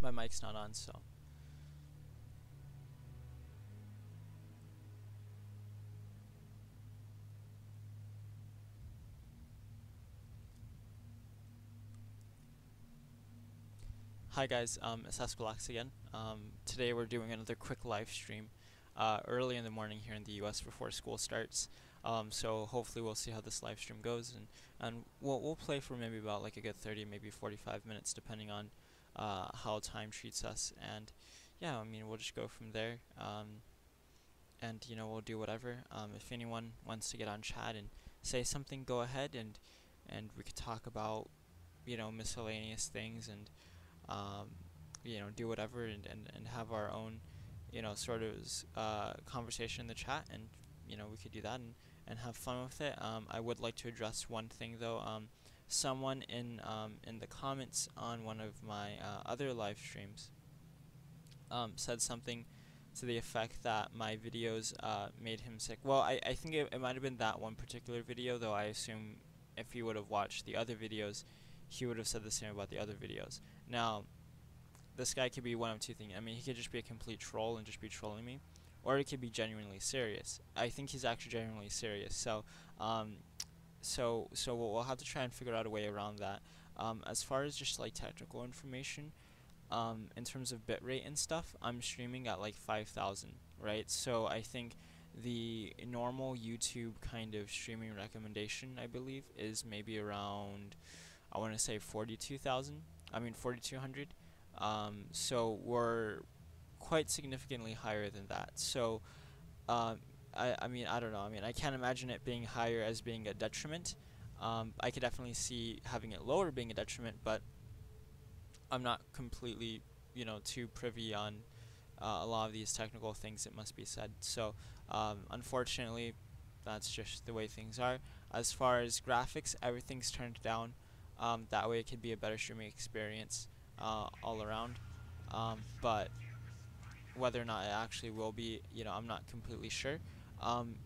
My mic's not on, so. Hi guys, it's Escalax again. Today we're doing another quick live stream early in the morning here in the US before school starts. So hopefully we'll see how this live stream goes, and we'll play for maybe about like a good 30, maybe 45 minutes, depending on how time treats us. And yeah, I mean we'll just go from there. And you know we'll do whatever. If anyone wants to get on chat and say something, go ahead, and we could talk about miscellaneous things and um, do whatever and have our own, sort of conversation in the chat, and we could do that and have fun with it. I would like to address one thing though. Someone in the comments on one of my other live streams said something to the effect that my videos made him sick. Well, I think it might have been that one particular video, though I assume if he would have watched the other videos, he would have said the same about the other videos. Now, this guy could be one of two things. I mean, he could just be a complete troll and just be trolling me, or he could be genuinely serious. I think he's actually genuinely serious. So we'll have to try and figure out a way around that. As far as just like technical information, in terms of bitrate and stuff, I'm streaming at like 5,000, right? So I think the normal YouTube kind of streaming recommendation, I believe, is maybe around, I want to say 42,000. I mean 4,200. So we're quite significantly higher than that. So I mean I don't know. I mean I can't imagine it being higher as being a detriment. I could definitely see having it lower being a detriment, but I'm not completely too privy on a lot of these technical things, it must be said. So unfortunately, that's just the way things are. As far as graphics, everything's turned down. That way it could be a better streaming experience all around. But whether or not it actually will be, I'm not completely sure.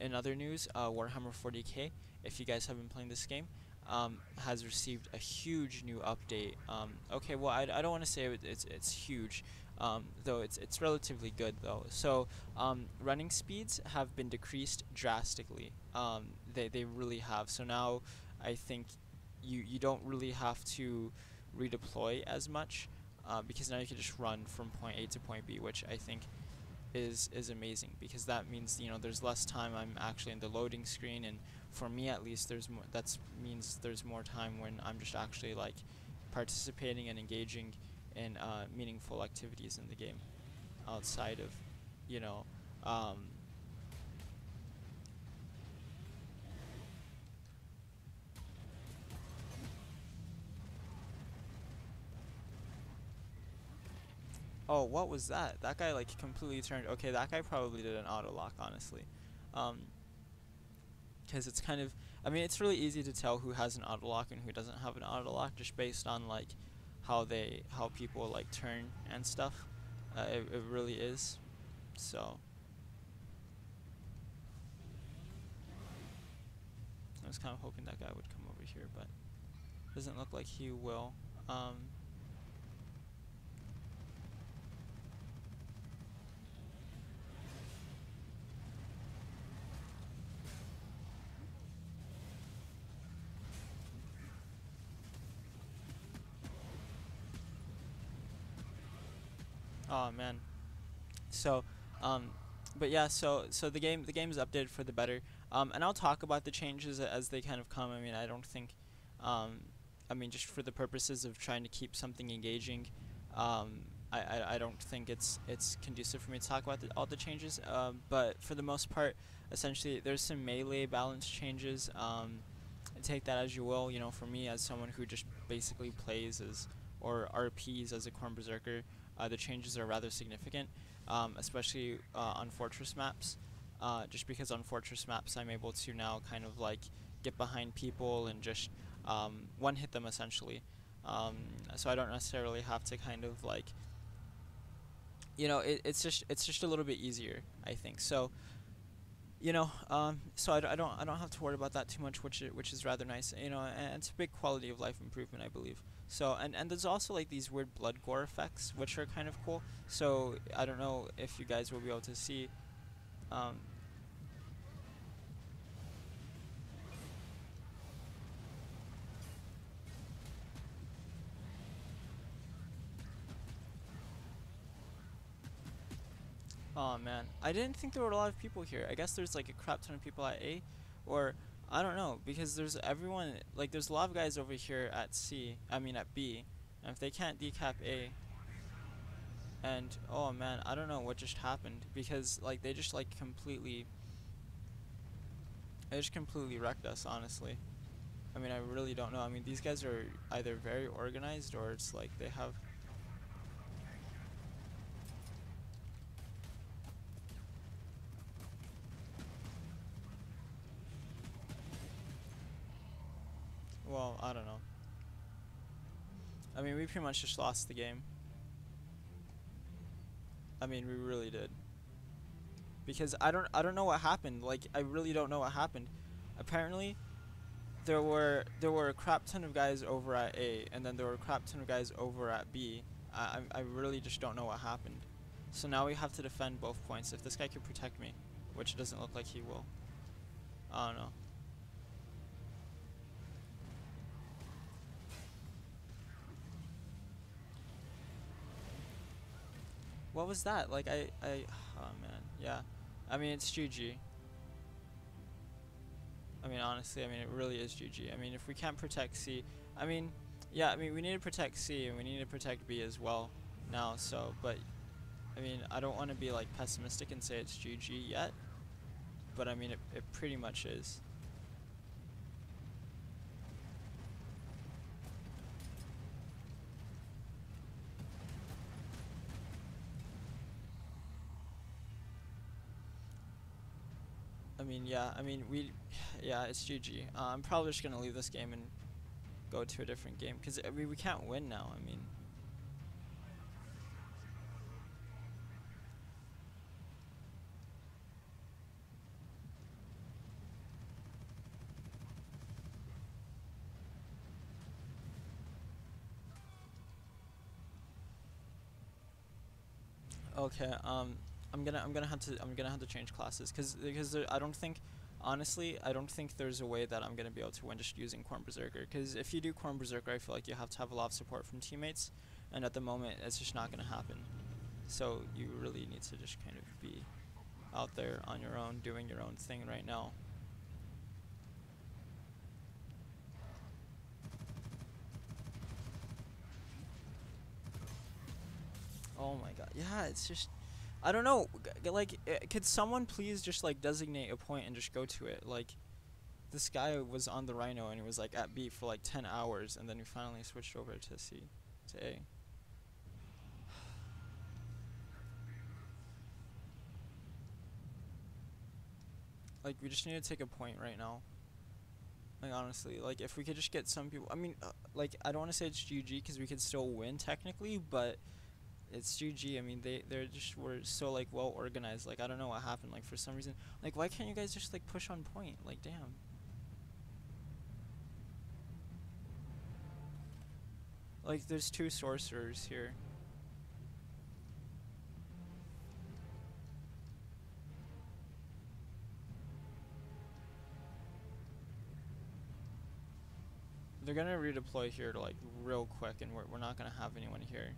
In other news, Warhammer 40k, if you guys have been playing this game, has received a huge new update. Okay, well, I don't want to say it's huge, though it's relatively good though. So running speeds have been decreased drastically. They really have. So now I think you don't really have to redeploy as much, because now you can just run from point A to point B, which I think is amazing, because that means there's less time I'm actually in the loading screen, and for me at least there's more, means there's more time when I'm just actually like participating and engaging in meaningful activities in the game outside of you know um, oh, what was that? That guy like completely turned. Okay, that guy probably did an auto lock, honestly. Because it's kind of, I mean, it's really easy to tell who has an auto lock and who doesn't have an auto lock just based on like how people like turn and stuff. It really is. So I was kind of hoping that guy would come over here, but doesn't look like he will. Oh man. So, but yeah, so the game's updated for the better. And I'll talk about the changes as they kind of come. I mean, I don't think, um, I mean, just for the purposes of trying to keep something engaging, I don't think it's conducive for me to talk about all the changes. But for the most part, essentially, there's some melee balance changes. Take that as you will. For me, as someone who just basically plays as or RPs as a Corn Berserker, the changes are rather significant, especially on Fortress maps. Just because on Fortress maps I'm able to now kind of like get behind people and just one hit them essentially. So I don't necessarily have to kind of like, it's just a little bit easier, I think. So so I don't have to worry about that too much, which is rather nice. And it's a big quality of life improvement, I believe. So and there's also like these weird blood gore effects, which are kind of cool. So I don't know if you guys will be able to see. Um, oh man, I didn't think there were a lot of people here. I guess there's like a crap ton of people at A, or I don't know, because there's everyone like there's a lot of guys over here at C. I mean at B, and if they can't decap A, and oh man, I don't know what just happened because like they just completely wrecked us, honestly. I mean, I really don't know. I mean, these guys are either very organized or it's like they have. Well, I don't know. I mean, we pretty much just lost the game. I mean, we really did. Because I don't know what happened. Like, I really don't know what happened. Apparently, there were a crap ton of guys over at A, and then there were a crap ton of guys over at B. I really just don't know what happened. So now we have to defend both points. If this guy can protect me, which it doesn't look like he will. I don't know. What was that? Like oh man, yeah. I mean it's GG. I mean honestly, I mean it really is GG. I mean if we can't protect C, I mean, yeah, I mean we need to protect C and we need to protect B as well now. So, but I mean I don't want to be like pessimistic and say it's GG yet, but I mean it pretty much is. I mean yeah, I mean yeah, it's GG. I'm probably just gonna leave this game and go to a different game because I mean we can't win now. I mean. Okay. I'm gonna have to change classes because I don't think, honestly, I don't think there's a way that I'm gonna be able to win just using Corn Berserker. Because if you do Corn Berserker, I feel like you have to have a lot of support from teammates, and at the moment, it's just not gonna happen. So you really need to just kind of be out there on your own, doing your own thing right now. Oh my god. Yeah, it's just I don't know. Like, could someone please just like designate a point and just go to it? Like, this guy was on the Rhino and he was like at B for like 10 hours and then he finally switched over to C, to A. Like, we just need to take a point right now. Like, honestly, like if we could just get some people. I mean, like I don't want to say it's GG because we could still win technically, but it's GG. I mean, they're just were so like well organized. Like I don't know what happened. Like for some reason, like why can't you guys just like push on point? Like damn. Like there's two sorcerers here. They're gonna redeploy here to like real quick, and we're not gonna have anyone here.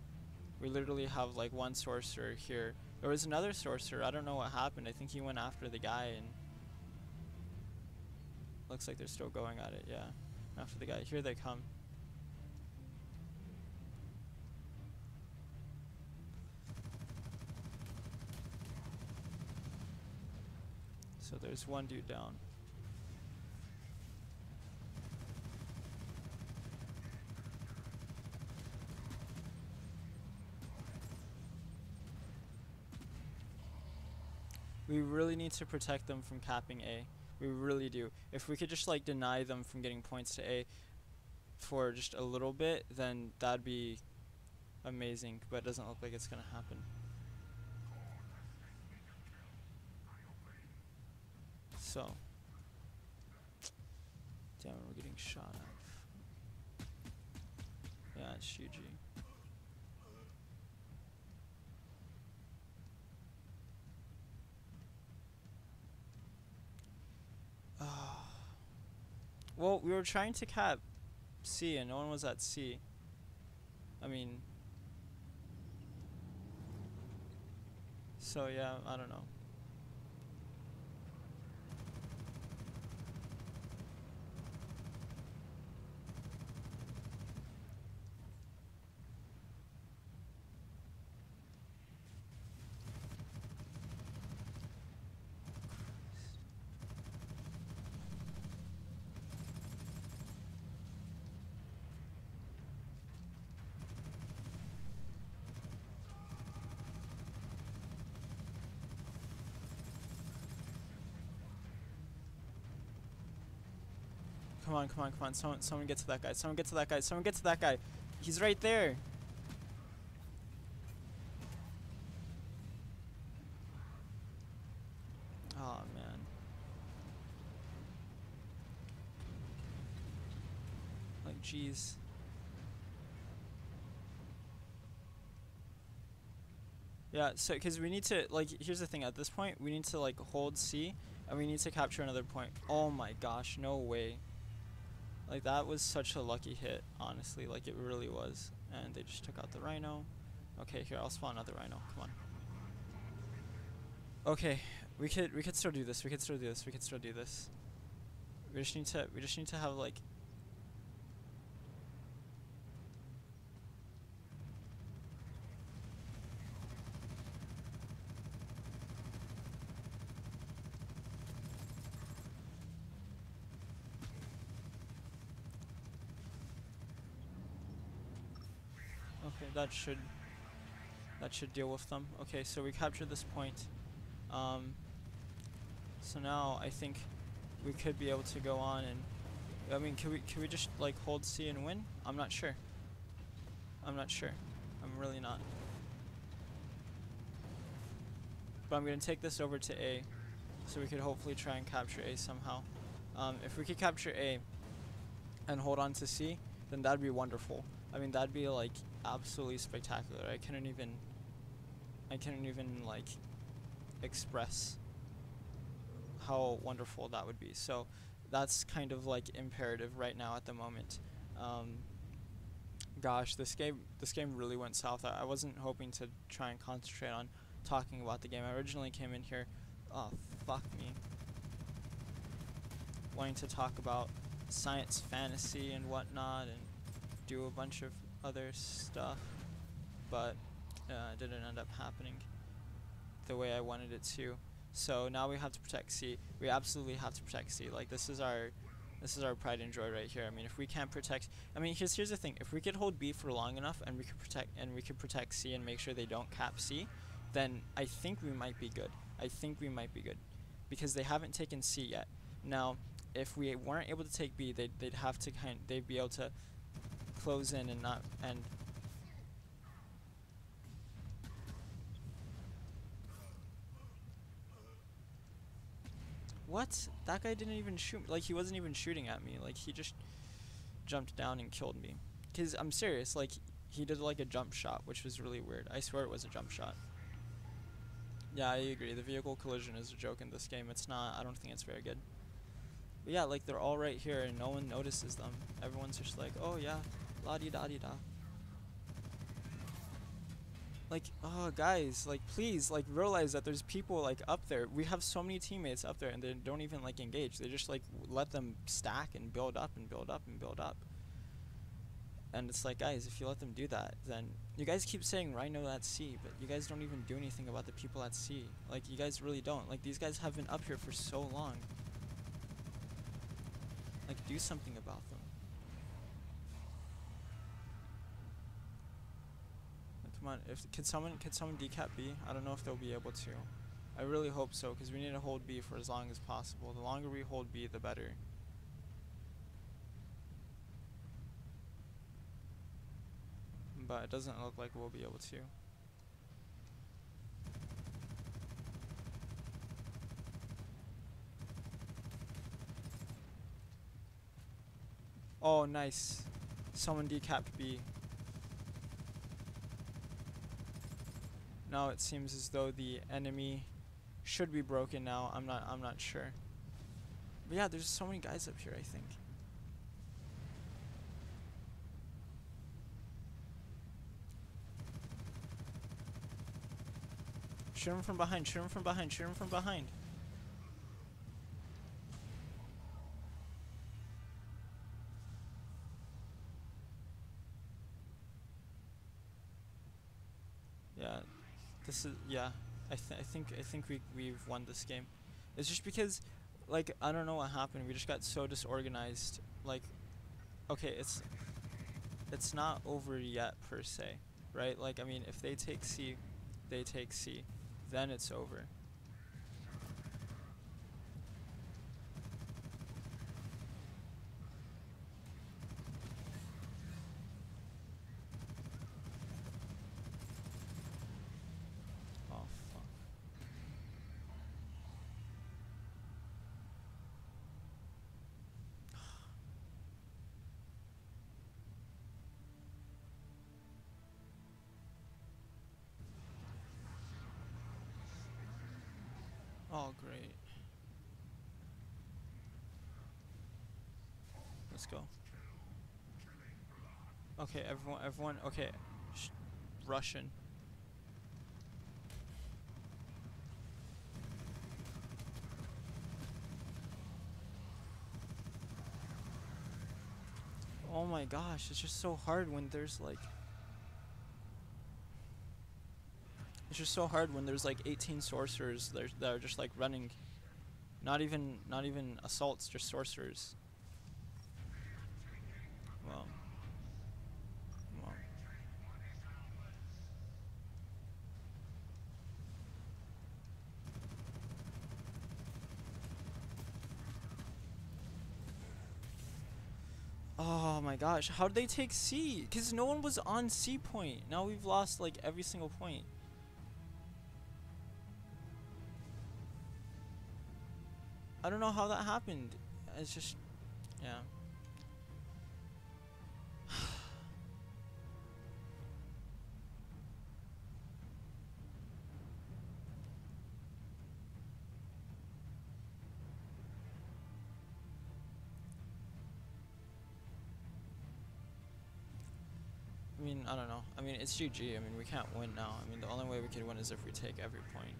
We literally have like one sorcerer here. There was another sorcerer. I don't know what happened. I think he went after the guy, and looks like they're still going at it. Yeah, after the guy. Here they come. So there's one dude down. We really need to protect them from capping A. We really do. If we could just like deny them from getting points to A for just a little bit, then that'd be amazing. But it doesn't look like it's gonna happen. So, damn, we're getting shot at. Yeah, it's GG. Well, we were trying to cap C and no one was at C. I mean, so yeah, I don't know. Come on, come on, come on. Someone get to that guy. Someone get to that guy. Someone get to that guy. He's right there. Oh, man. Like, jeez. Yeah, so, because we need to, like, here's the thing. At this point, we need to, like, hold C, and we need to capture another point. Oh my gosh, no way. Like, that was such a lucky hit, honestly. Like, it really was. And they just took out the rhino. Okay, here, I'll spawn another rhino. Come on. Okay, we could still do this. We could still do this. We could still do this. We just need to have, like... Okay, that should deal with them. Okay, so we captured this point. So now I think we could be able to go on and, I mean, can we just like hold C and win? I'm not sure. I'm not sure. I'm really not. But I'm gonna take this over to A, so we could hopefully try and capture A somehow. If we could capture A and hold on to C, then that'd be wonderful. I mean, that'd be like absolutely spectacular. I couldn't even like express how wonderful that would be. So that's kind of like imperative right now at the moment. Gosh, this game really went south. I wasn't hoping to try and concentrate on talking about the game. I originally came in here, oh fuck me, wanting to talk about science fantasy and whatnot and do a bunch of other stuff, but it didn't end up happening the way I wanted it to. So now we have to protect C. We absolutely have to protect C. Like, this is our pride and joy right here. I mean, if we can't protect, I mean, here's the thing. If we could hold B for long enough and we could protect C and make sure they don't cap C, then I think we might be good. I think we might be good, because they haven't taken C yet. Now, if we weren't able to take B, they'd have to they'd be able to close in and not and. What? That guy didn't even shoot. Like, he wasn't even shooting at me. Like, he just jumped down and killed me. 'Cause I'm serious. Like, he did like a jump shot, which was really weird. I swear it was a jump shot. Yeah, I agree. The vehicle collision is a joke in this game. It's not. I don't think it's very good. But yeah, like, they're all right here and no one notices them. Everyone's just like, oh yeah, la-di-da-di-da. Like, oh guys, like, please, like, realize that there's people like up there. We have so many teammates up there and they don't even like engage. They just like let them stack and build up and build up and build up. And it's like, guys, if you let them do that, then you guys keep saying Rhino at C, but you guys don't even do anything about the people at C. Like, you guys really don't. Like, these guys have been up here for so long. Like, do something about them. Come on, could someone decap B? I don't know if they'll be able to. I really hope so, because we need to hold B for as long as possible. The longer we hold B, the better. But it doesn't look like we'll be able to. Oh, nice. Someone decapped B. Now it seems as though the enemy should be broken now. I'm not sure. But yeah, there's so many guys up here, I think. Shoot him from behind, shoot him from behind, shoot him from behind. Yeah, this is, yeah. I think we've won this game. It's just because, like, I don't know what happened. We just got so disorganized. Like, okay, it's not over yet per se, right? Like, I mean, if they take C, they take C, then it's over. Oh fuck. Oh great. Let's go. Okay, everyone. Okay, Russian. Oh my gosh, it's just so hard when there's like. It's just so hard when there's like 18 sorcerers that are just like running. Not even assaults, just sorcerers. Well. Well. Oh my gosh, how did they take C? Because no one was on C point. Now we've lost like every single point. I don't know how that happened. It's just, yeah. I mean, I don't know. I mean, it's GG. I mean, we can't win now. I mean, the only way we could win is if we take every point.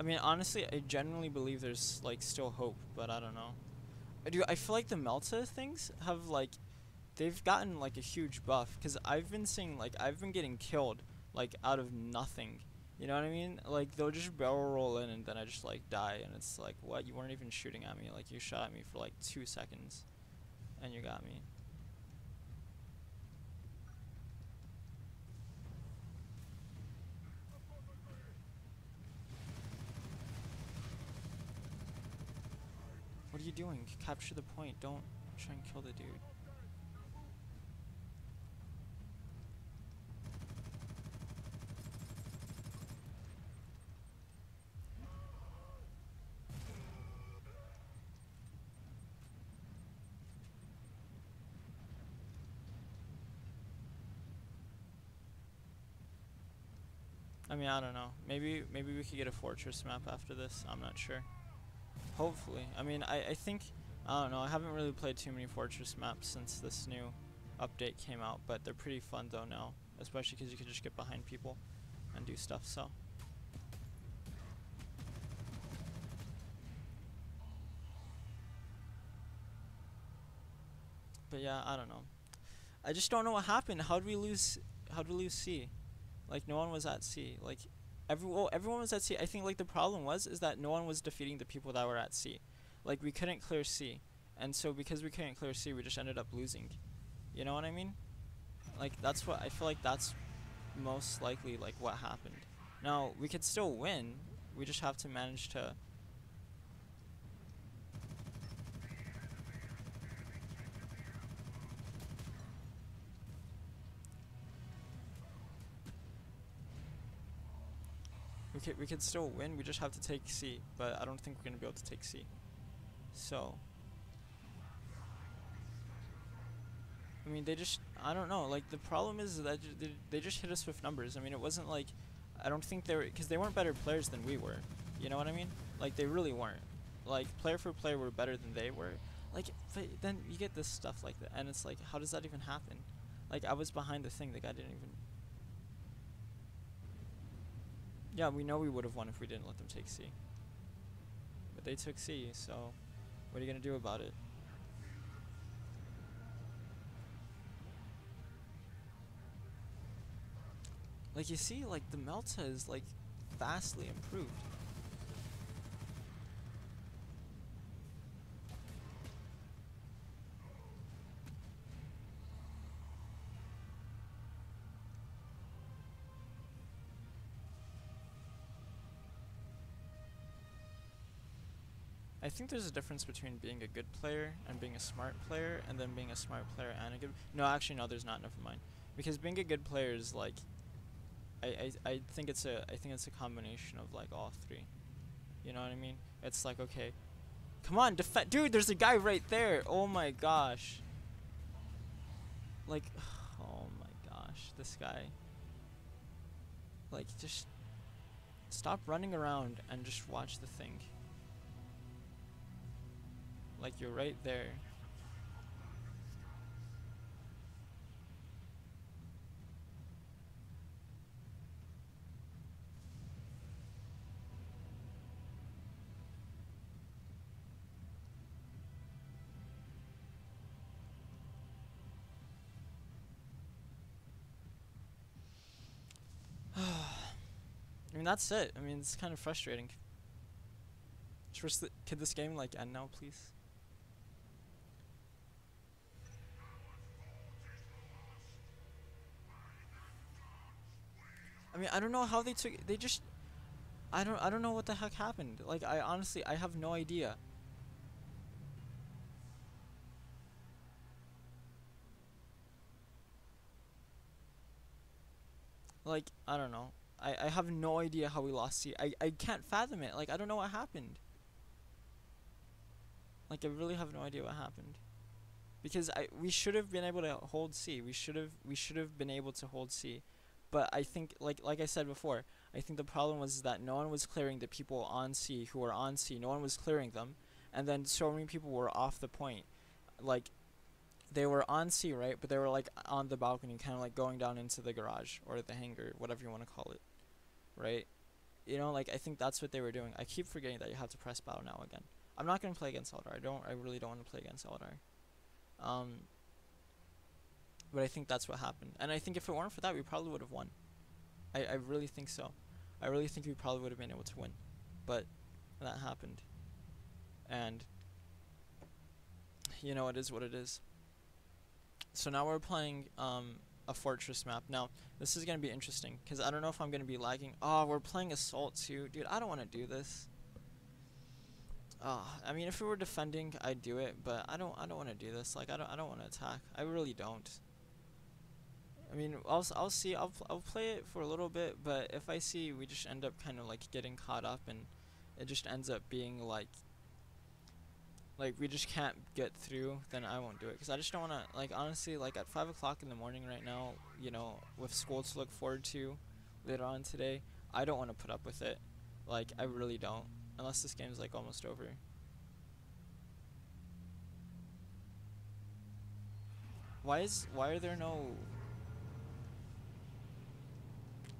I mean, honestly, I genuinely believe there's like still hope, but I don't know. I feel like the Melta things have like they've gotten like a huge buff because I've been seeing like I've been getting killed like out of nothing. You know what I mean? Like they'll just barrel roll in and then I just like die and it's like what? You weren't even shooting at me. Like you shot at me for like 2 seconds and you got me. What are you doing? Capture the point. Don't try and kill the dude. I mean, I don't know. Maybe we could get a fortress map after this. I'm not sure. Hopefully. I mean, I think, I don't know. I haven't really played too many fortress maps since this new update came out, but they're pretty fun though now, especially because you can just get behind people and do stuff. So. But yeah, I don't know. I just don't know what happened. How'd we lose? How'd we lose C? Like no one was at C. Like Everyone was at C. I think like the problem was is that no one was defeating the people that were at C. Like we couldn't clear C, and so because we couldn't clear C, we just ended up losing. You know what I mean? Like that's what I feel like that's most likely like what happened. Now we could still win. We just have to manage to. We could still win. We just have to take C, but I don't think we're gonna be able to take C. So. I mean, I don't know, like, the problem is that they just hit us with numbers. I mean, it wasn't like, I don't think they were, because they weren't better players than we were, you know what I mean? Like, they really weren't. Like, player for player were better than they were. Like, but then you get this stuff like that, and it's like, how does that even happen? Like, I was behind the thing, the guy didn't even... Yeah, we know we would have won if we didn't let them take C. But they took C, so what are you gonna do about it? Like, you see, like, the Melta is, like, vastly improved. I think there's a difference between being a good player and being a smart player, and then being a smart player and a good... No, actually, no, there's not. Never mind. Because being a good player is, like... I think it's a combination of like all three. You know what I mean? It's like, okay, come on, defend, dude. There's a guy right there. Oh my gosh. Like, oh my gosh, this guy. Like, just stop running around and just watch the thing. Like, you're right there. I mean, that's it. I mean, it's kind of frustrating. Could this game, like, end now, please? I mean, I don't know how they just... I don't know what the heck happened. Like, I honestly, I have no idea. Like, I don't know. I have no idea how we lost C. I can't fathom it. Like, I don't know what happened. Like, I really have no idea what happened. Because we should have been able to hold C. We should have been able to hold C. But I think, like I said before, I think the problem was that no one was clearing the people on C who were on C. No one was clearing them. And then so many people were off the point. Like, they were on C, right? But they were, like, on the balcony, kind of, like, going down into the garage or the hangar, whatever you want to call it, right? You know, like, I think that's what they were doing. I keep forgetting that you have to press battle now again. I'm not going to play against Eldar. I really don't want to play against Eldar. But I think that's what happened. And I think if it weren't for that, we probably would have won. I really think so. I really think we probably would have been able to win. But that happened. And, you know, it is what it is. So now we're playing a fortress map. Now, this is going to be interesting, because I don't know if I'm going to be lagging. Oh, we're playing assault too. Dude, I don't want to do this. I mean, if we were defending, I'd do it, but I don't want to do this. Like, I don't want to attack. I really don't. I mean, I'll see. I'll play it for a little bit, but if I see we just end up kind of like getting caught up, and it just ends up being like we just can't get through, then I won't do it. Because I just don't want to, like, honestly, like, at 5 o'clock in the morning right now, you know, with school to look forward to later on today, I don't want to put up with it. Like, I really don't. Unless this game's, like, almost over. Why are there no...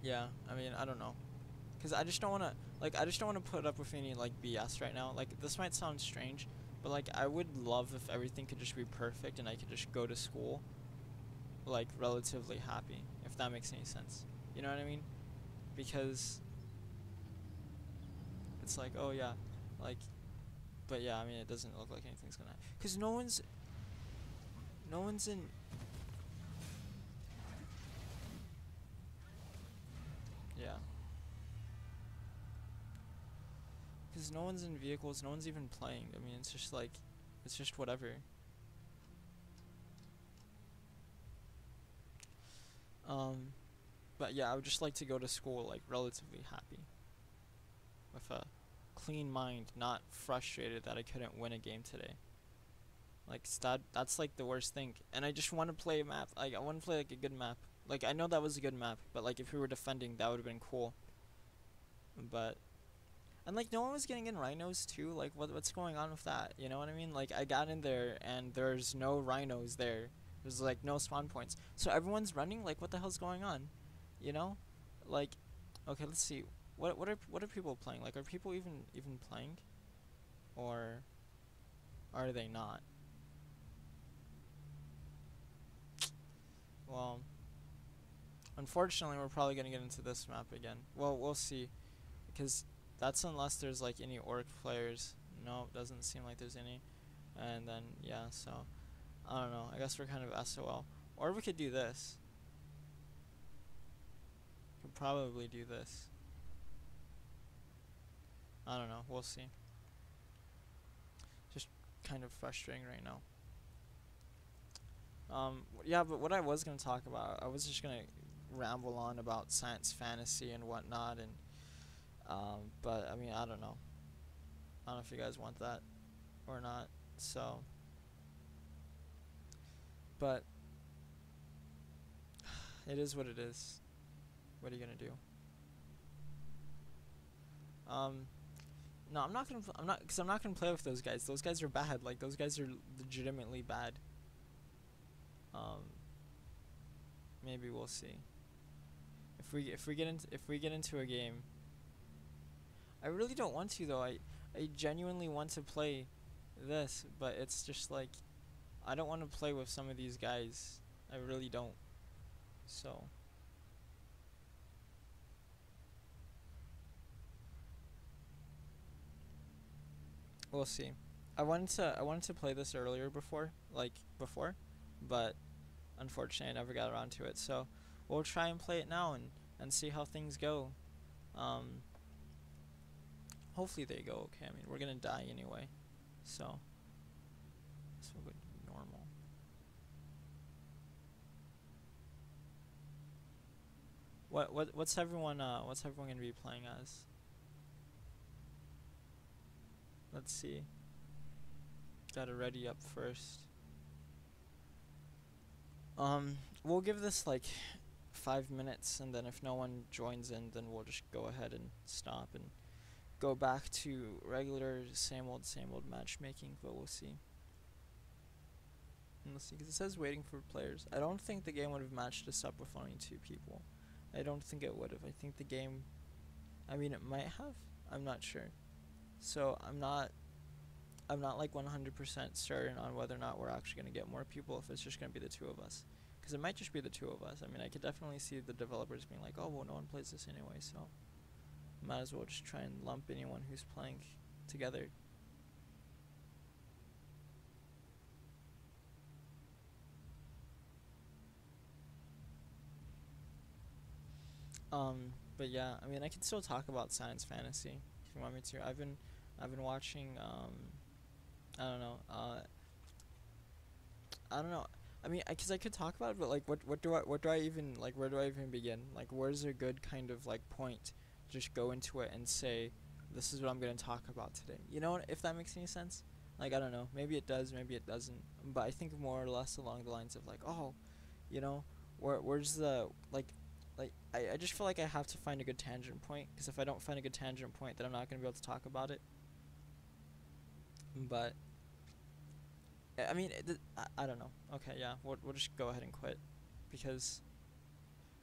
Yeah, I mean, I don't know. Because I just don't want to, like, I just don't want to put up with any, like, BS right now. Like, this might sound strange, but, like, I would love if everything could just be perfect and I could just go to school, like, relatively happy, if that makes any sense. You know what I mean? Because It's like, oh yeah, like, but yeah, I mean, it doesn't look like anything's gonna, cause no one's in, yeah, cause no one's in vehicles, no one's even playing. I mean, it's just like, it's just whatever. Um, but yeah, I would just like to go to school like relatively happy, with a clean mind, not frustrated that I couldn't win a game today. Like that's like the worst thing. And I just want to play a map. Like I want to play like a good map. Like I know that was a good map, but like if we were defending, that would have been cool. But and like no one was getting in rhinos too. Like what's going on with that? You know what I mean? Like I got in there and there's no rhinos there. There's like no spawn points. So everyone's running. Like what the hell's going on? You know? Like okay, let's see. What are people playing? Like are people even playing? Or are they not? Well, unfortunately, we're probably gonna get into this map again. Well, we'll see, because that's unless there's like any orc players. No, doesn't seem like there's any. And then yeah, so I don't know. I guess we're kind of SOL. Or we could do this. Could probably do this. I don't know. We'll see. Just kind of frustrating right now. Yeah, but what I was gonna talk about, I was just gonna ramble on about science fantasy and whatnot, and but I mean, I don't know. I don't know if you guys want that or not. So, but it is what it is. What are you gonna do? Um, no, I'm not gonna. I'm not, cause I'm not gonna play with those guys. Those guys are bad. Like those guys are legitimately bad. Um, maybe we'll see. If we get into a game, I really don't want to though. I genuinely want to play this, but it's just like I don't want to play with some of these guys. I really don't. So we'll see. I wanted to play this earlier before, but unfortunately I never got around to it. So we'll try and play it now and see how things go. Um, hopefully they go okay. I mean we're gonna die anyway, so we'll go normal. What's everyone gonna be playing as? Let's see. Gotta ready up first. We'll give this like 5 minutes, and then if no one joins in, then we'll just go ahead and stop and go back to regular same old matchmaking. But we'll see. And let's see, because it says waiting for players. I don't think the game would have matched us up with only 2 people. I don't think it would have. I think the game, I mean, it might have. I'm not sure. So I'm not like 100% certain on whether or not we're actually going to get more people if it's just going to be the 2 of us. Because it might just be the 2 of us. I mean, I could definitely see the developers being like, oh, well, no one plays this anyway, so might as well just try and lump anyone who's playing together. But yeah, I mean, I can still talk about science fantasy if you want me to. I've been watching, I don't know, I don't know. I mean, cause I could talk about it, but like, what do I even like? Where do I even begin? Like, where's a good kind of like point? Just go into it and say, this is what I'm gonna talk about today. You know, if that makes any sense. Like, I don't know. Maybe it does. Maybe it doesn't. But I think more or less along the lines of like, oh, you know, where's the like I just feel like I have to find a good tangent point. Because if I don't find a good tangent point, then I'm not gonna be able to talk about it. But I mean, I don't know. Okay, yeah, we'll just go ahead and quit, because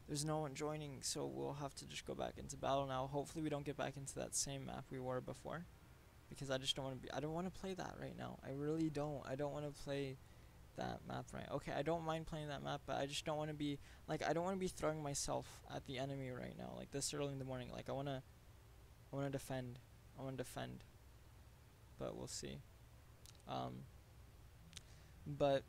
there's no one joining, so we'll have to just go back into battle now. Hopefully we don't get back into that same map we were before, because I just don't want to be. I don't want to play that right now. I really don't. I don't want to play that map right. Okay, I don't mind playing that map, but I just don't want to be like I don't want to be throwing myself at the enemy right now, like this early in the morning. Like I wanna defend. I want to defend, but we'll see. Um, but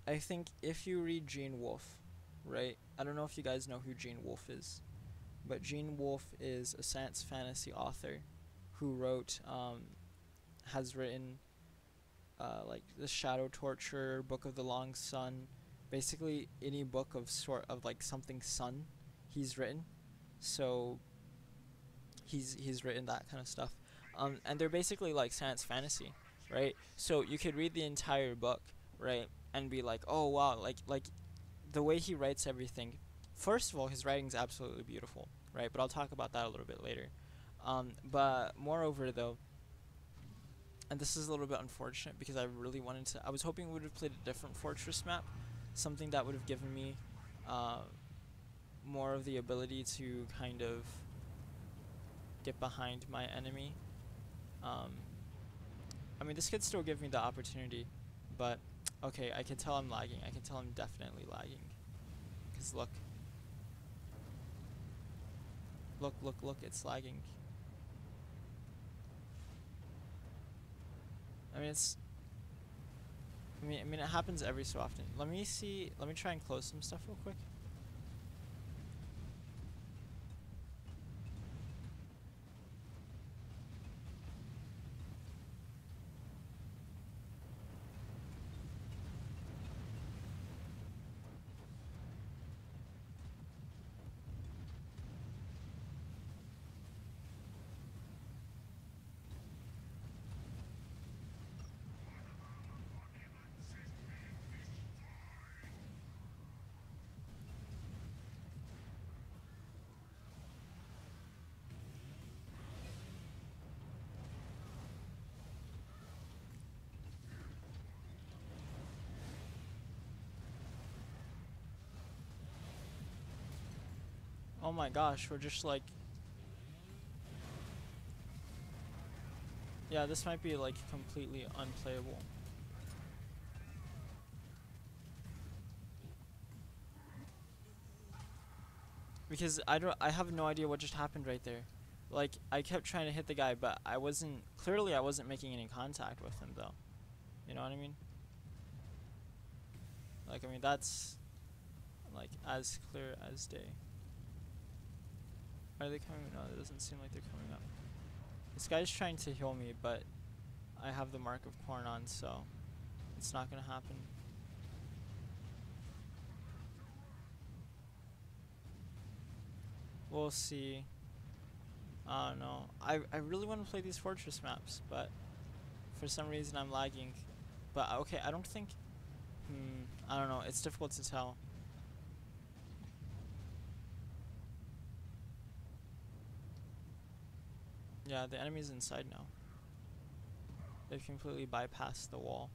I think if you read Gene Wolfe, right? I don't know if you guys know who Gene Wolfe is, but Gene Wolfe is a science fantasy author who wrote, has written, like the Shadow Torture, Book of the Long Sun, basically any book of sort of like something sun, he's written. So he's written that kind of stuff, and they're basically like science fantasy, right? So you could read the entire book, right, and be like, oh wow, like the way he writes everything. First of all, his writing's absolutely beautiful, right? But I'll talk about that a little bit later. But moreover, though, and this is a little bit unfortunate because I really wanted to. I was hoping we would have played a different fortress map, something that would have given me more of the ability to kind of get behind my enemy. I mean, this could still give me the opportunity, but okay, I can tell I'm lagging. I can tell I'm definitely lagging. Because look, it's lagging. I mean, I mean, it happens every so often. Let me see. Let me try and close some stuff real quick. Oh my gosh, we're just like... Yeah, this might be like completely unplayable. Because I have no idea what just happened right there. Like, I kept trying to hit the guy, but I wasn't making any contact with him though. You know what I mean? Like, I mean, that's like as clear as day. Are they coming? No, it doesn't seem like they're coming up. This guy's trying to heal me, but I have the Mark of Corn on, so it's not gonna happen. We'll see. I don't know. I really want to play these fortress maps, but for some reason I'm lagging. But okay, I don't think... I don't know. It's difficult to tell. Yeah, the enemy's inside now. They've completely bypassed the wall.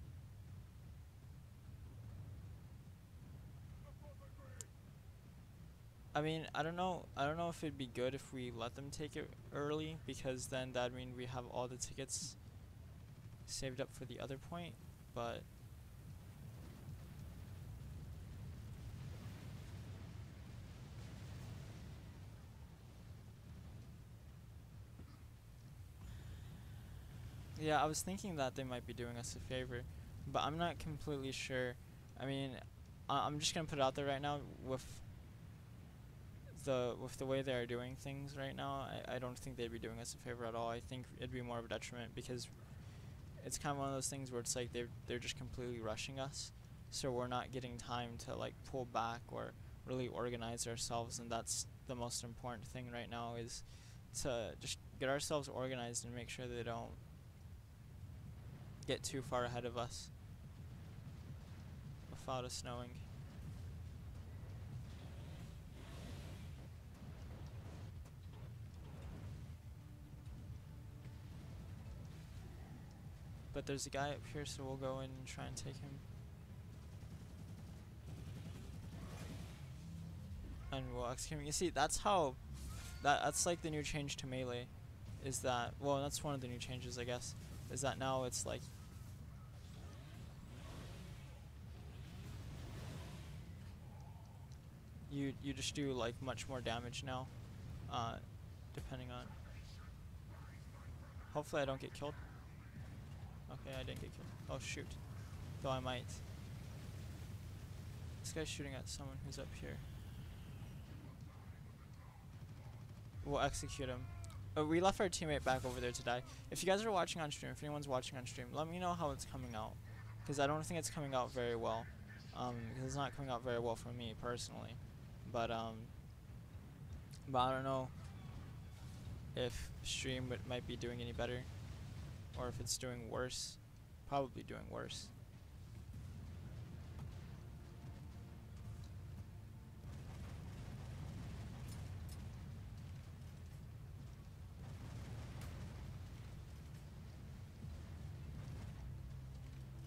I mean, I don't know if it'd be good if we let them take it early, because then that'd mean we have all the tickets saved up for the other point, but... Yeah, I was thinking that they might be doing us a favor, but I'm not completely sure. I mean, I'm just gonna put it out there right now, with the way they are doing things right now, I don't think they'd be doing us a favor at all. I think it'd be more of a detriment, because it's kind of one of those things where it's like they're just completely rushing us, so we're not getting time to like pull back or really organize ourselves, and that's the most important thing right now, is to just get ourselves organized and make sure they don't get too far ahead of us without us knowing. But there's a guy up here, so we'll go in and try and take him. And we'll execute him. You see, that's how... That's like the new change to melee. Is that... Well, that's one of the new changes, I guess. Is that now it's like... You just do like much more damage now. Depending on... Hopefully I don't get killed. Okay, I didn't get killed. Oh shoot. Though I might. This guy's shooting at someone who's up here. We'll execute him. We left our teammate back over there to die. If you guys are watching on stream, if anyone's watching on stream, let me know how it's coming out. Because I don't think it's coming out very well. Because it's not coming out very well for me personally. But I don't know if stream might be doing any better. Or if it's doing worse. Probably doing worse.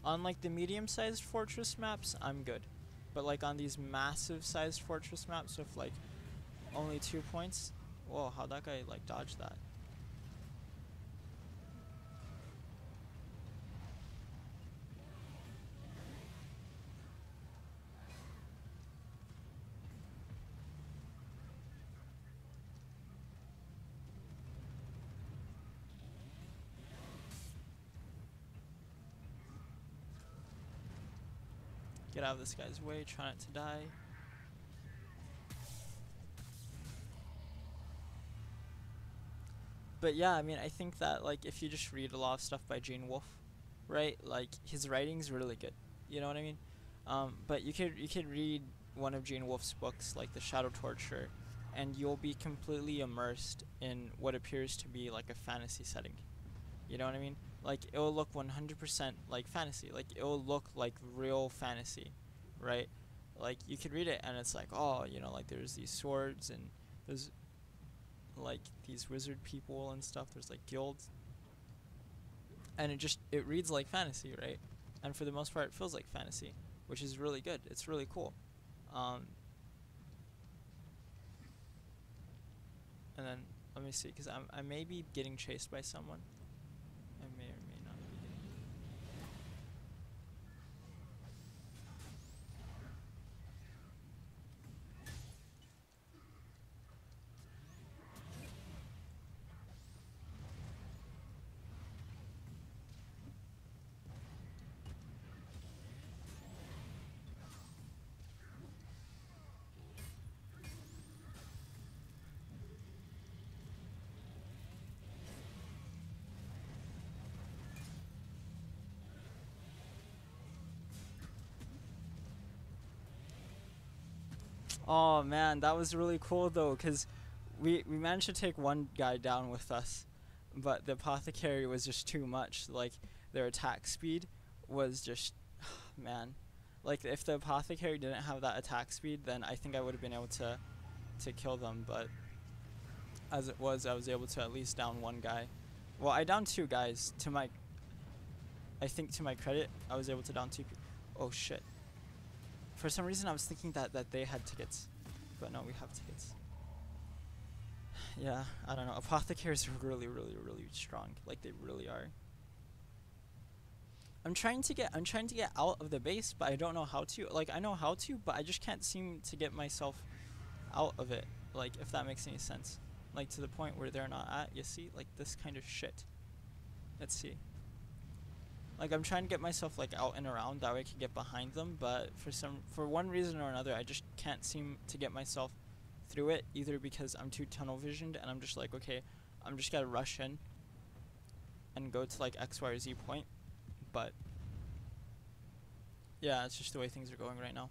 On like the medium-sized fortress maps, I'm good. But like on these massive-sized fortress maps with like only 2 points, whoa, how'd that guy like dodge that? Get out of this guy's way, try not to die. But yeah, I mean, I think that like if you just read a lot of stuff by Gene Wolfe, right? Like his writing's really good. You know what I mean? But you could read one of Gene Wolfe's books, like The Shadow Torture, and you'll be completely immersed in what appears to be like a fantasy setting. You know what I mean? Like it will look 100% like fantasy. Like it will look like real fantasy, right? Like you could read it and it's like, oh, you know, like there's these swords and there's like these wizard people and stuff. There's like guilds, and it reads like fantasy, right? And for the most part, it feels like fantasy, which is really good. It's really cool. And then let me see, because I may be getting chased by someone. I may or may not be getting. Oh man, that was really cool though, because we managed to take one guy down with us, but the apothecary was just too much. Like their attack speed was just, man, like if the apothecary didn't have that attack speed, then I think I would have been able to kill them. But as it was, I was able to at least down one guy. Well, I downed two guys. I think to my credit, I was able to down two people. Oh shit. For some reason, I was thinking that they had tickets, but no, we have tickets. Yeah, I don't know. Apothecaries are really, really, really strong. Like they really are. I'm trying to get out of the base, but I don't know how to. Like I know how to, but I just can't seem to get myself out of it. Like if that makes any sense. Like to the point where they're not at. You see, like this kind of shit. Let's see. Like I'm trying to get myself like out and around, that way I can get behind them, but for one reason or another I just can't seem to get myself through it, either because I'm too tunnel visioned and I'm just like, okay, I'm just gotta rush in and go to like X, Y, or Z point. But yeah, it's just the way things are going right now.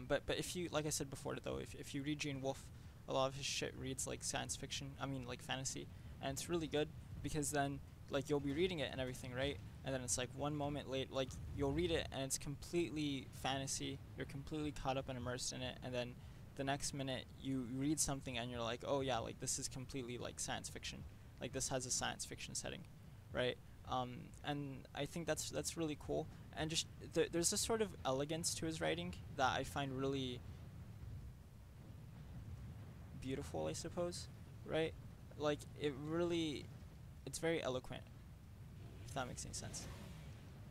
But if you, like I said before though, if you read Gene Wolfe, a lot of his shit reads like science fiction, like fantasy, and it's really good because then like you'll be reading it and everything, right? And then it's like one moment late, like you'll read it and it's completely fantasy, you're completely caught up and immersed in it, and then the next minute you read something and you're like, oh yeah, like this is completely like science fiction, like this has a science fiction setting, right? And I think that's really cool, and just there's this sort of elegance to his writing that I find really beautiful, I suppose, right? Like it's very eloquent, if that makes any sense,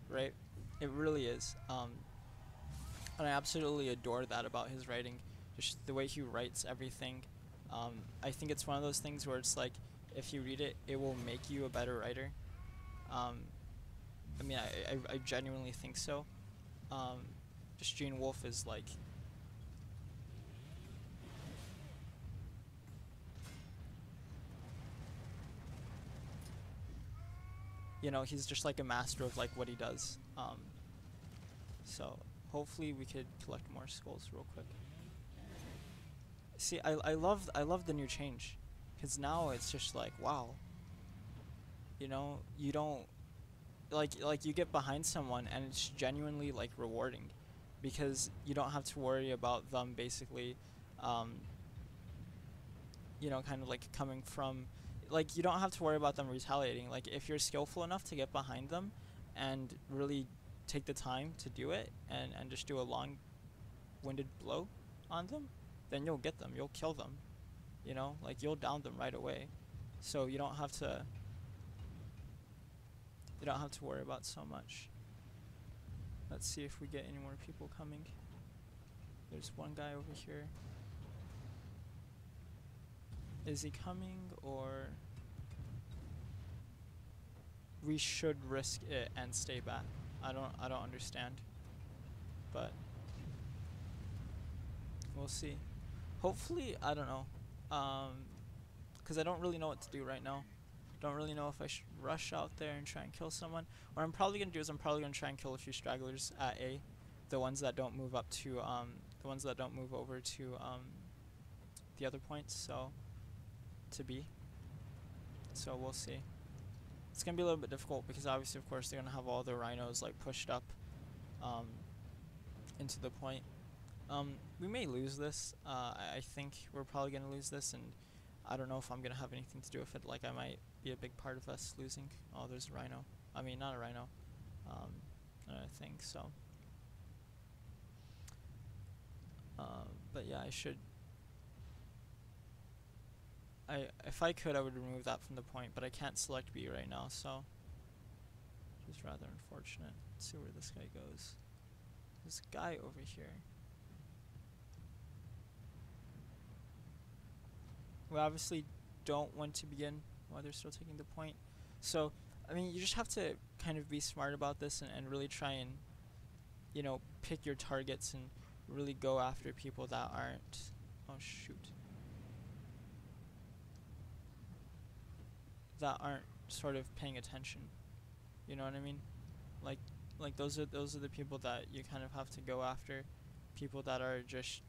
right? It really is. And I absolutely adore that about his writing, just the way he writes everything. I think it's one of those things where it's like if you read it, it will make you a better writer. Um, I mean, I genuinely think so. Um, just Gene Wolfe is like, you know, he's just like a master of like what he does. So hopefully we could collect more skulls real quick. See, I love the new change, cause now it's just like, wow. You know, you don't like you get behind someone and it's genuinely like rewarding, because you don't have to worry about them basically, um, you know, kind of like coming from, like you don't have to worry about them retaliating. Like if you're skillful enough to get behind them and really take the time to do it, and just do a long-winded blow on them, then you'll get them, you'll kill them, you know, like you'll down them right away. So you don't have to worry about so much. Let's see if we get any more people coming. There's one guy over here. Is he coming, or we should risk it and stay back? I don't understand. But we'll see. Hopefully, I don't know. Cuz I don't really know what to do right now. Don't really know if I should rush out there and try and kill someone. What I'm probably going to do is I'm probably going to try and kill a few stragglers at A. The ones that don't move up to the ones that don't move over to the other points, so to B. So we'll see. It's gonna be a little bit difficult because obviously, of course, they're gonna have all their rhinos like pushed up into the point. We may lose this. I think we're probably gonna lose this, and I don't know if I'm gonna have anything to do with it. Like I might be a big part of us losing. Oh, there's a rhino. I mean, not a rhino. I think so. But yeah, I should. If I could, I would remove that from the point, but I can't select B right now, so which is rather unfortunate. Let's see where this guy goes. There's a guy over here. We obviously don't want to begin while they're still taking the point. So, I mean, you just have to kind of be smart about this, and really try and, you know, pick your targets and really go after people that aren't. Oh, shoot. That aren't sort of paying attention. You know what I mean? Like those are the people that you kind of have to go after. People that are just,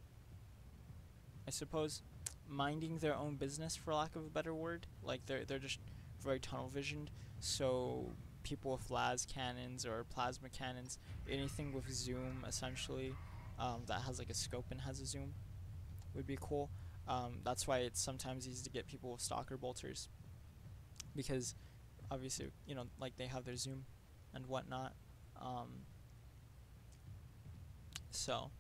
I suppose, minding their own business, for lack of a better word. Like they're just very tunnel visioned. So people with las cannons or plasma cannons, anything with zoom essentially, that has like a scope and has a zoom, would be cool. That's why it's sometimes easy to get people with stalker bolters, because obviously, you know, like they have their zoom and whatnot. So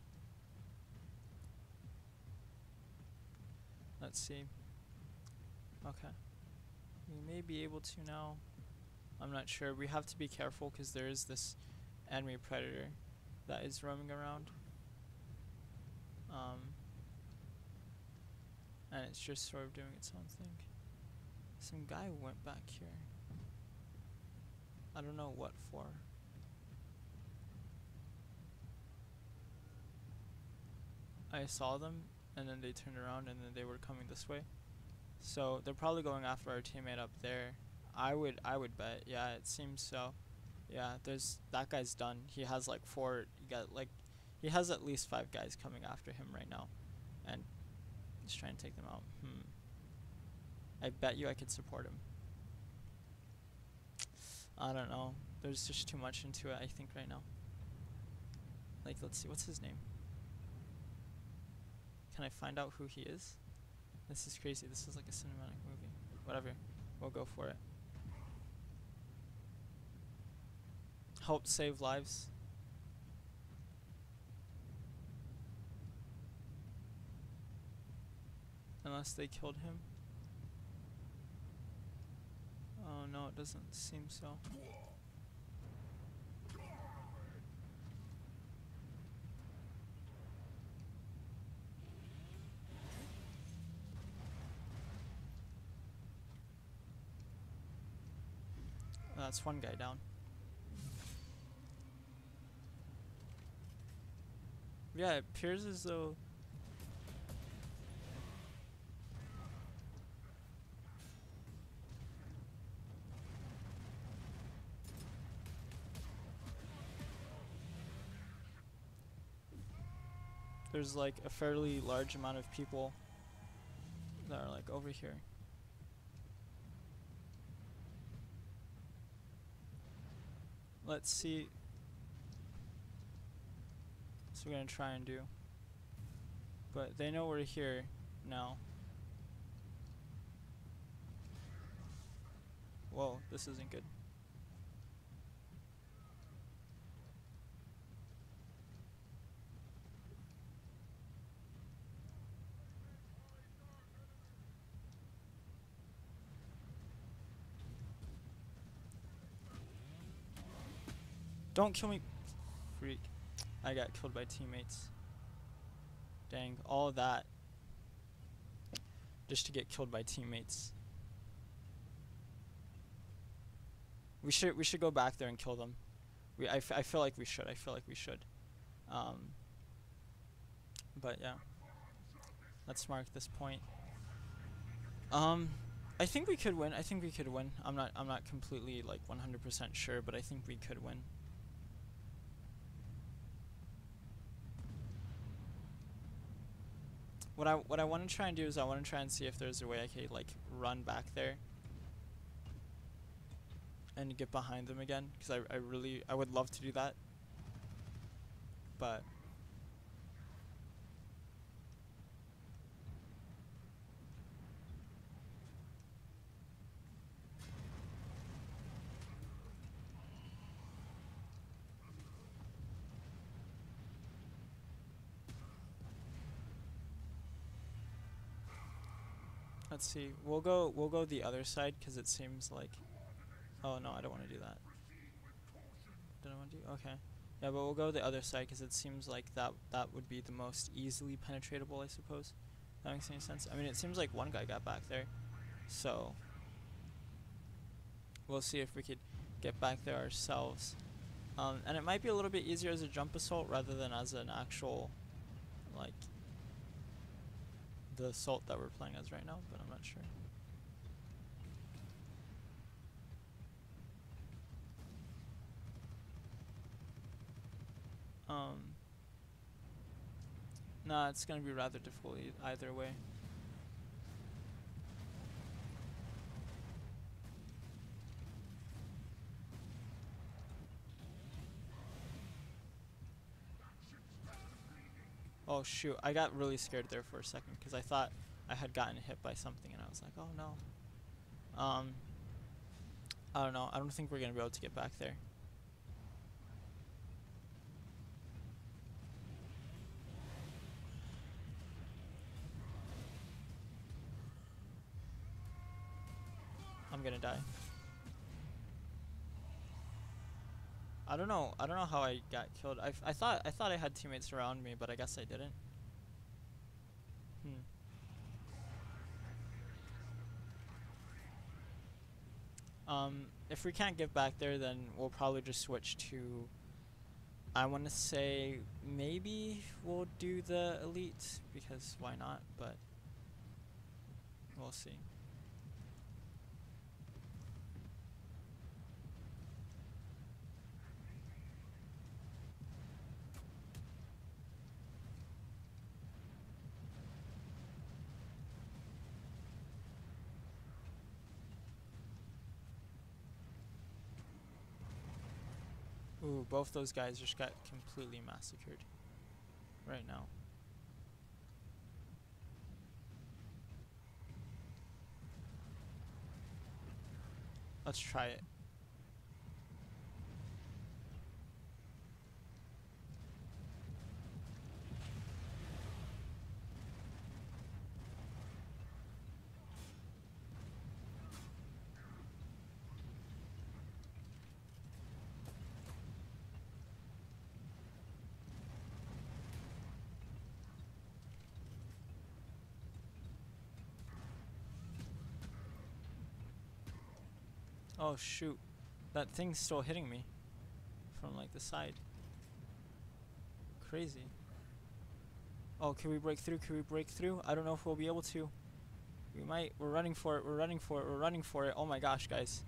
let's see. Okay, we may be able to now. I'm not sure. We have to be careful because there is this enemy predator that is roaming around. And it's just sort of doing its own thing. Some guy went back here. I don't know what for. I saw them, and then they turned around, and then they were coming this way. So they're probably going after our teammate up there. I would bet. Yeah, it seems so. Yeah, there's that guy's done. He has like he has at least 5 guys coming after him right now, and he's trying to take them out. I bet you I could support him. I don't know. There's just too much into it, I think, right now. Like, let's see. What's his name? Can I find out who he is? This is crazy. This is like a cinematic movie. Whatever. We'll go for it. Help save lives. Unless they killed him. Oh no, it doesn't seem so. That's one guy down. Yeah, it appears as though there's like a fairly large amount of people that are like over here. Let's see. So we're gonna try and do. But they know we're here now. Whoa, this isn't good. Don't kill me, freak. I got killed by teammates. Dang, all of that just to get killed by teammates. We should go back there and kill them. I feel like we should. I feel like we should. But yeah, let's mark this point. I think we could win. I think we could win. I'm not completely like 100% sure, but I think we could win. What I want to try and do is I want to try and see if there's a way I could like run back there and get behind them again, because I would love to do that, but let's see. We'll go the other side because it seems like. Oh no, I don't want to do that. Don't want to do. Okay. Yeah, but we'll go the other side because it seems like that would be the most easily penetratable, I suppose. That makes any sense. I mean, it seems like one guy got back there, so we'll see if we could get back there ourselves. And it might be a little bit easier as a jump assault rather than as an actual, like, the assault that we're playing as right now, but I'm not sure. Nah, it's gonna be rather difficult either way. Oh shoot, I got really scared there for a second because I thought I had gotten hit by something and I was like, oh no. I don't know, I don't think we're gonna be able to get back there. I'm gonna die. I don't know how I got killed. I thought I had teammates around me, but I guess I didn't. If we can't get back there, then we'll probably just switch to, I want to say maybe we'll do the elite, because why not, but we'll see. Ooh, both those guys just got completely massacred right now. Let's try it. Oh shoot. That thing's still hitting me from like the side. Crazy. Oh, can we break through? Can we break through? I don't know if we'll be able to. We might. We're running for it. We're running for it. We're running for it. Oh my gosh, guys.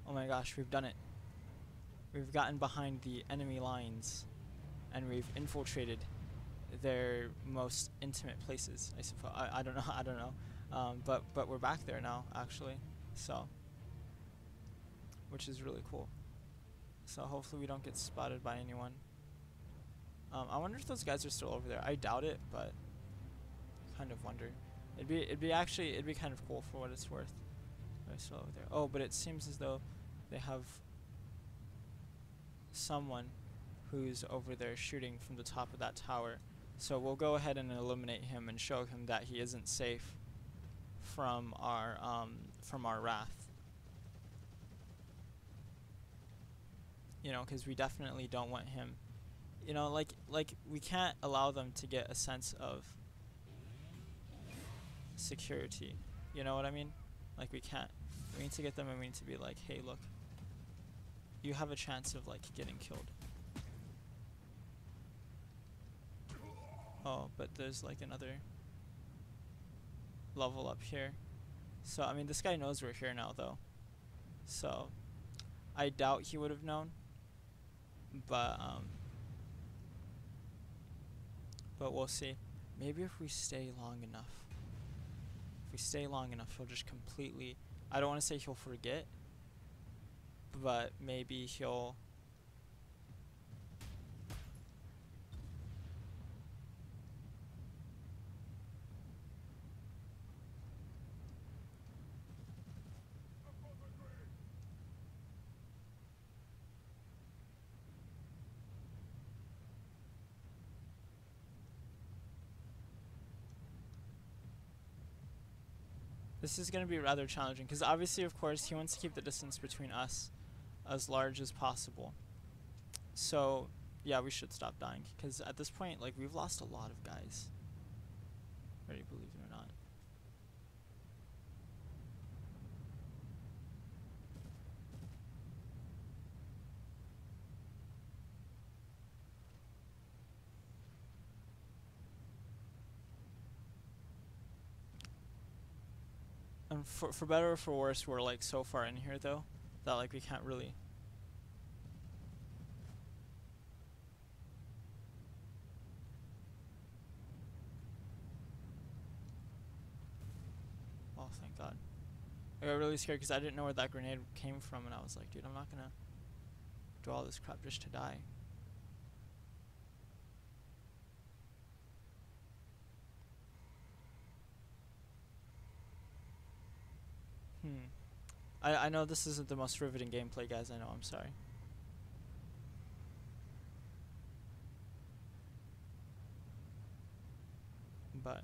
Oh my gosh, we've done it. We've gotten behind the enemy lines, and we've infiltrated their most intimate places, I suppose. I don't know. I don't know. But we're back there now, actually. So, which is really cool. So hopefully we don't get spotted by anyone. I wonder if those guys are still over there. I doubt it, but kind of wonder. It'd be kind of cool for what it's worth. They're still over there. Oh, but it seems as though they have someone who's over there shooting from the top of that tower. So we'll go ahead and eliminate him and show him that he isn't safe from our wrath. You know, because we definitely don't want him. You know, like we can't allow them to get a sense of security. You know what I mean? Like we can't. We need to get them, and we need to be like, hey, look, you have a chance of like getting killed. Oh, but there's like another level up here. So I mean, this guy knows we're here now, though. So I doubt he would have known. But we'll see. Maybe if we stay long enough. If we stay long enough, he'll just completely... I don't want to say he'll forget, but maybe he'll... This is going to be rather challenging, because obviously, of course, he wants to keep the distance between us as large as possible. So, yeah, we should stop dying, because at this point, like, we've lost a lot of guys. Whether you believe it or not. And for better or for worse, we're like so far in here though that like we can't really. Oh, thank God. I got really scared because I didn't know where that grenade came from, and I was like, dude, I'm not gonna do all this crap just to die. I know this isn't the most riveting gameplay, guys. I know. I'm sorry. But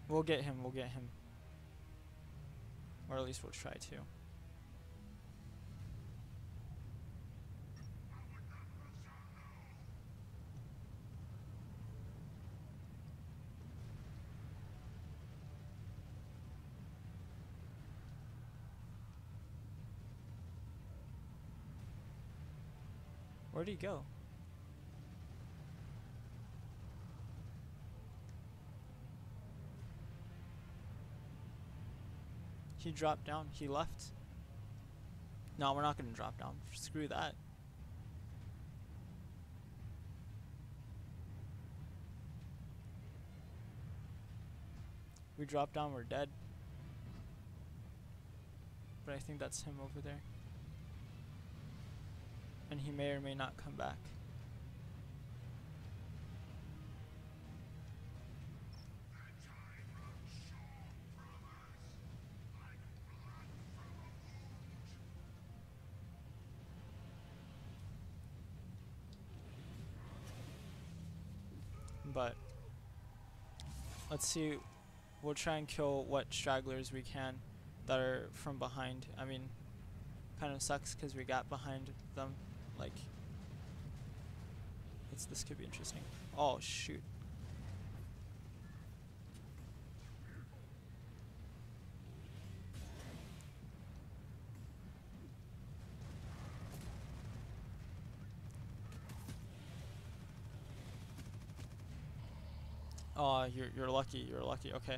we'll get him. We'll get him. Or at least we'll try to. Where'd he go? He dropped down. He left. No, we're not gonna drop down. Screw that. We drop down, we're dead. But I think that's him over there. And he may or may not come back. But let's see. We'll try and kill what stragglers we can that are from behind. I mean, kind of sucks because we got behind them. Like, this could be interesting. Oh shoot. Oh, you're lucky. You're lucky. Okay,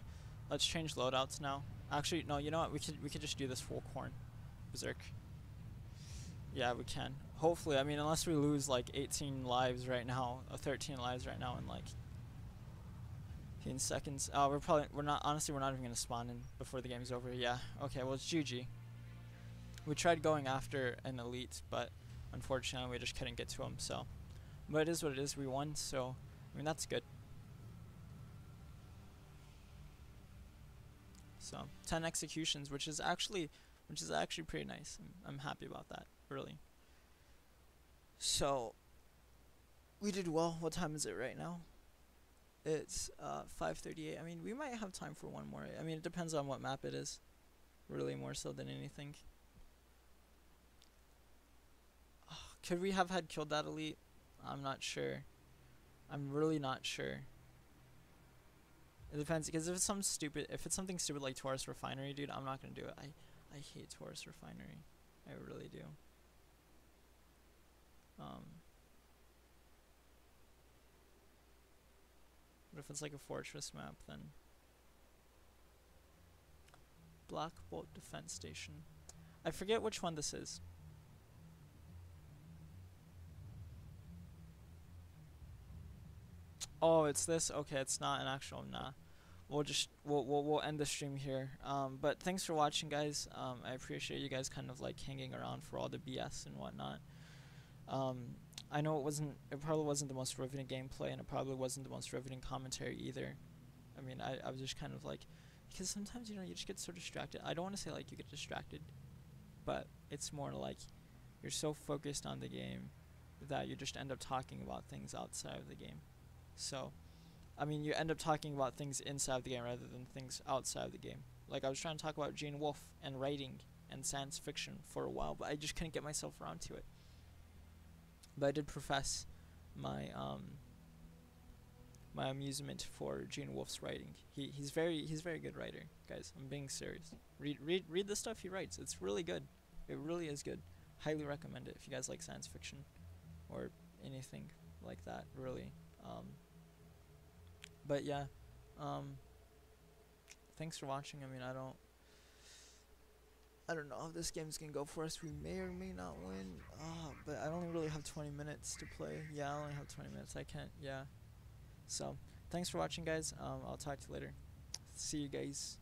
let's change loadouts now. Actually, no. You know what? We could just do this full corn, berserk. Yeah, we can. Hopefully, I mean, unless we lose like 18 lives right now, 13 lives right now in like 15 seconds. We're not, honestly, we're not even gonna spawn in before the game's over. Yeah. Okay. Well, it's GG. We tried going after an elite, but unfortunately, we just couldn't get to him. So, but it is what it is. We won. So, I mean, that's good. So 10 executions, which is actually pretty nice. I'm happy about that, really. So we did well. What time is it right now? It's 5:38. I mean, we might have time for one more. I mean, it depends on what map it is, really, more so than anything. Could we have had killed that elite? I'm not sure. I'm really not sure. It depends, because if it's something stupid like Taurus Refinery, dude, I'm not gonna do it. I hate Taurus Refinery. I really do. But if it's like a fortress map, then Black Bolt Defense Station. I forget which one this is. Oh, it's this. Okay, it's not an actual. Nah. We'll end the stream here. But thanks for watching, guys. I appreciate you guys kind of like hanging around for all the BS and whatnot. I know it probably wasn't the most riveting gameplay, and it probably wasn't the most riveting commentary either. I mean, I was just kind of like, because sometimes, you just get so distracted. I don't want to say like you get distracted, but it's more like you're so focused on the game that you just end up talking about things outside of the game. So, I mean, you end up talking about things inside of the game rather than things outside of the game. Like, I was trying to talk about Gene Wolfe and writing and science fiction for a while, but I just couldn't get myself around to it. But I did profess my my amusement for Gene Wolfe's writing. He's very good writer, guys. I'm being serious. Read the stuff he writes. It's really good. It really is good. Highly recommend it if you guys like science fiction or anything like that, really. But yeah, thanks for watching. I mean, I don't know if this game's gonna go for us. We may or may not win. But I only really have 20 minutes to play. Yeah, I only have 20 minutes. I can't. Yeah. So, thanks for watching, guys. I'll talk to you later. See you guys.